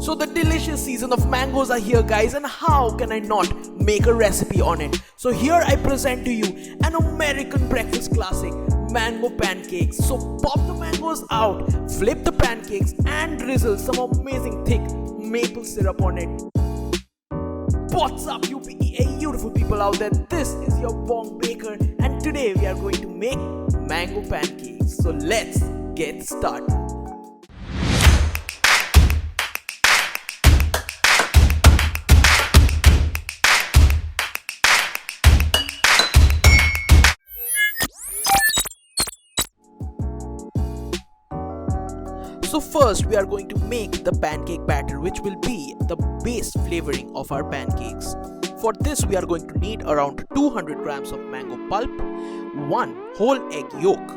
So the delicious season of mangoes are here, guys, and how can I not make a recipe on it? So here I present to you an American breakfast classic, mango pancakes. So pop the mangoes out, flip the pancakes and drizzle some amazing thick maple syrup on it. What's up, you beautiful people out there? This is your Bong Baker and today we are going to make mango pancakes. So let's get started. So first we are going to make the pancake batter, which will be the base flavoring of our pancakes. For this we are going to need around 200 grams of mango pulp, 1 whole egg yolk,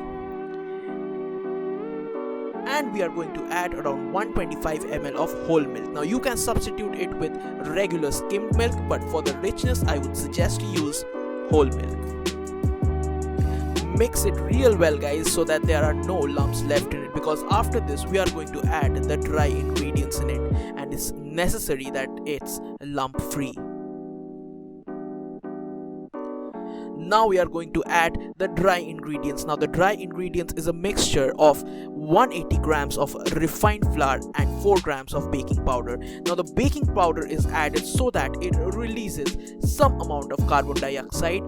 and we are going to add around 125 ml of whole milk. Now you can substitute it with regular skimmed milk, but for the richness I would suggest to use whole milk. Mix it real well, guys, so that there are no lumps left in it, because after this we are going to add the dry ingredients in it and it's necessary that it's lump free. Now we are going to add the dry ingredients. Now the dry ingredients is a mixture of 180 grams of refined flour and 4 grams of baking powder. Now the baking powder is added so that it releases some amount of carbon dioxide,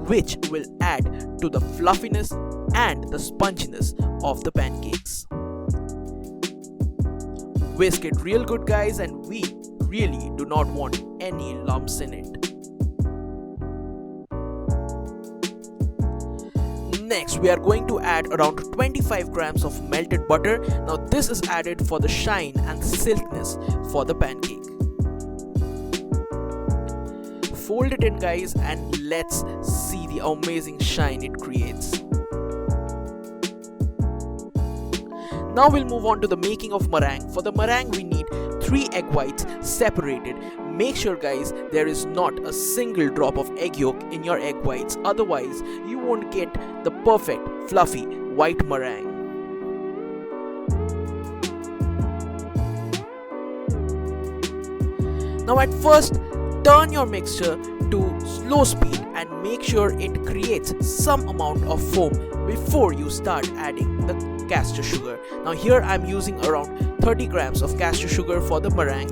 which will add to the fluffiness and the sponginess of the pancakes. Whisk it real good, guys, and we really do not want any lumps in it. Next, we are going to add around 25 grams of melted butter. Now this is added for the shine and the silkiness for the pancake. Fold it in, guys, and let's see the amazing shine it creates. Now we'll move on to the making of meringue. For the meringue we need 3 egg whites separated. Make sure, guys, there is not a single drop of egg yolk in your egg whites, otherwise you won't get the perfect fluffy white meringue. Now at first, turn your mixture to slow speed and make sure it creates some amount of foam before you start adding the castor sugar. Now here I'm using around 30 grams of castor sugar for the meringue.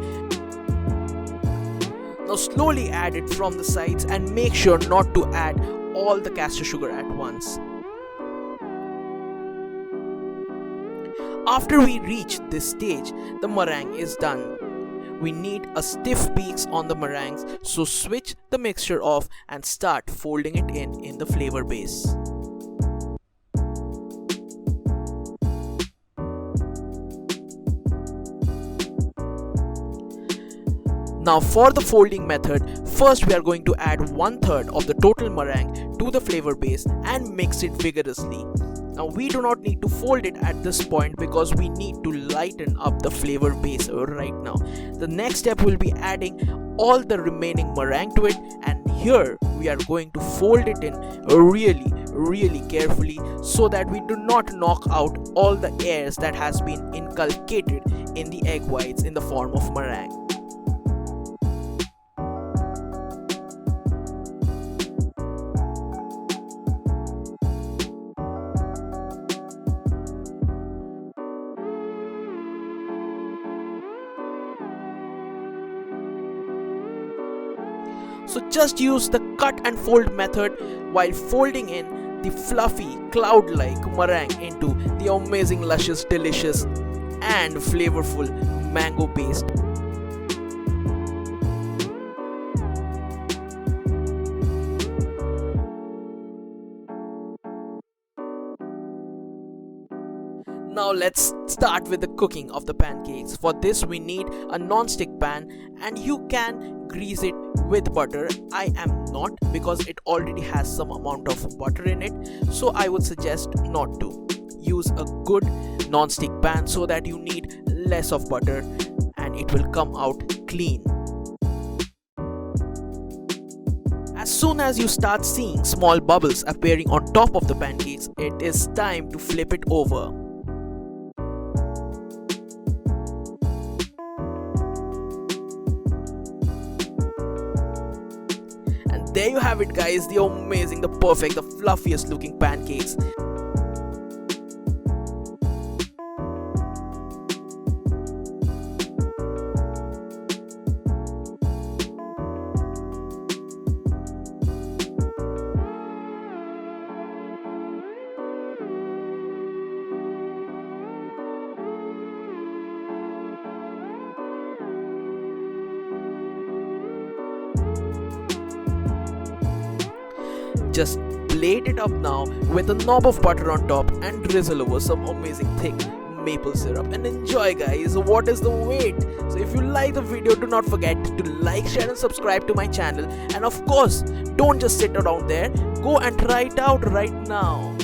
Now slowly add it from the sides and make sure not to add all the castor sugar at once. After we reach this stage, the meringue is done. We need a stiff peaks on the meringues, so switch the mixture off and start folding it in the flavor base. Now for the folding method, first we are going to add 1/3 of the total meringue to the flavor base and mix it vigorously. Now we do not need to fold it at this point because we need to lighten up the flavor base right now. The next step will be adding all the remaining meringue to it, and here we are going to fold it in really carefully so that we do not knock out all the airs that has been inculcated in the egg whites in the form of meringue. So just use the cut and fold method while folding in the fluffy cloud-like meringue into the amazing, luscious, delicious and flavorful mango paste. Now let's start with the cooking of the pancakes. For this we need a non-stick pan and you can grease it with butter. I am not, because it already has some amount of butter in it, so I would suggest not to. Use a good non-stick pan so that you need less of butter and it will come out clean. As soon as you start seeing small bubbles appearing on top of the pancakes, it is time to flip it over. there you have it guys, the amazing, the perfect, the fluffiest looking pancakes. Just plate it up now with a knob of butter on top and drizzle over some amazing thick maple syrup and enjoy guys. What is the wait? So if you like the video, do not forget to like, share and subscribe to my channel, and of course don't just sit around there, go and try it out right now.